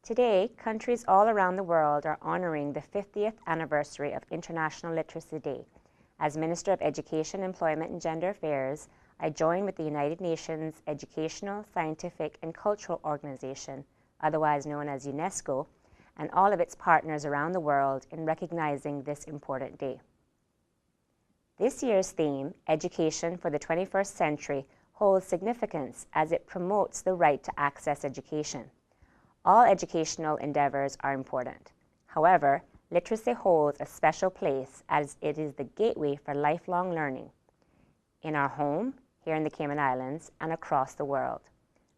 Today, countries all around the world are honoring the 50th anniversary of International Literacy Day. As Minister of Education, Employment and Gender Affairs, I join with the United Nations Educational, Scientific and Cultural Organization, otherwise known as UNESCO, and all of its partners around the world in recognizing this important day. This year's theme, Education for the 21st Century, holds significance as it promotes the right to access education. All educational endeavors are important. However, literacy holds a special place as it is the gateway for lifelong learning. In our home, here in the Cayman Islands, and across the world,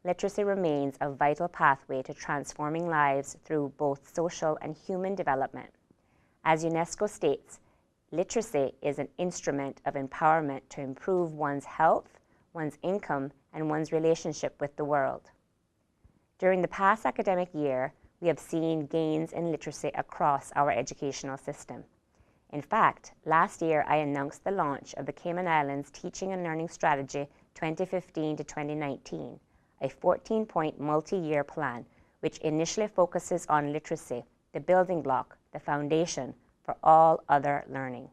literacy remains a vital pathway to transforming lives through both social and human development. As UNESCO states, literacy is an instrument of empowerment to improve one's health, one's income, and one's relationship with the world. During the past academic year, we have seen gains in literacy across our educational system. In fact, last year I announced the launch of the Cayman Islands Teaching and Learning Strategy 2015 to 2019, a 14-point multi-year plan which initially focuses on literacy, the building block, the foundation for all other learning.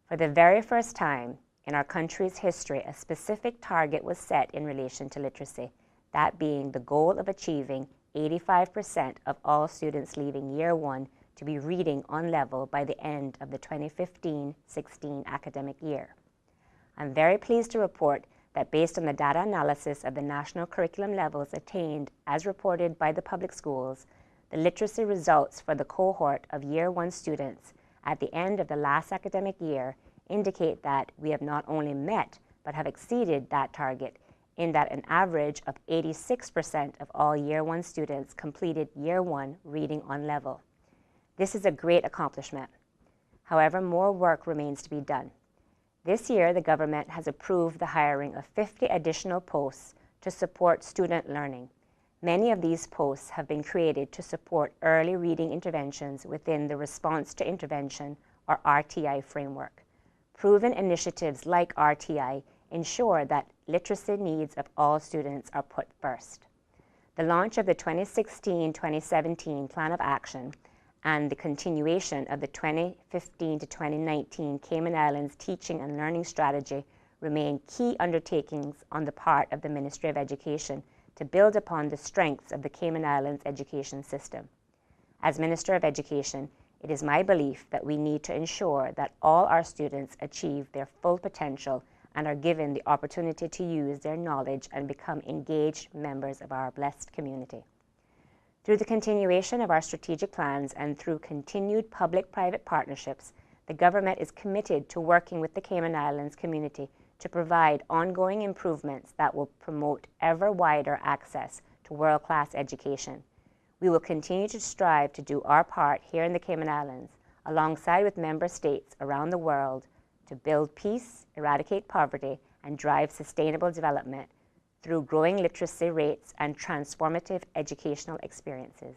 For the very first time in our country's history, a specific target was set in relation to literacy, that being the goal of achieving 85% of all students leaving Year 1 to be reading on level by the end of the 2015-16 academic year. I'm very pleased to report that based on the data analysis of the national curriculum levels attained as reported by the public schools, the literacy results for the cohort of Year 1 students at the end of the last academic year indicate that we have not only met but have exceeded that target, in that an average of 86% of all Year 1 students completed Year 1 reading on level. This is a great accomplishment. However, more work remains to be done. This year, the government has approved the hiring of 50 additional posts to support student learning. Many of these posts have been created to support early reading interventions within the Response to Intervention, or RTI framework. Proven initiatives like RTI ensure that literacy needs of all students are put first. The launch of the 2016-2017 Plan of Action and the continuation of the 2015 to 2019 Cayman Islands Teaching and Learning Strategy remain key undertakings on the part of the Ministry of Education to build upon the strengths of the Cayman Islands education system. As Minister of Education, it is my belief that we need to ensure that all our students achieve their full potential and are given the opportunity to use their knowledge and become engaged members of our blessed community. Through the continuation of our strategic plans and through continued public-private partnerships, the government is committed to working with the Cayman Islands community to provide ongoing improvements that will promote ever wider access to world-class education. We will continue to strive to do our part here in the Cayman Islands, alongside with member states around the world, to build peace, eradicate poverty, and drive sustainable development through growing literacy rates and transformative educational experiences.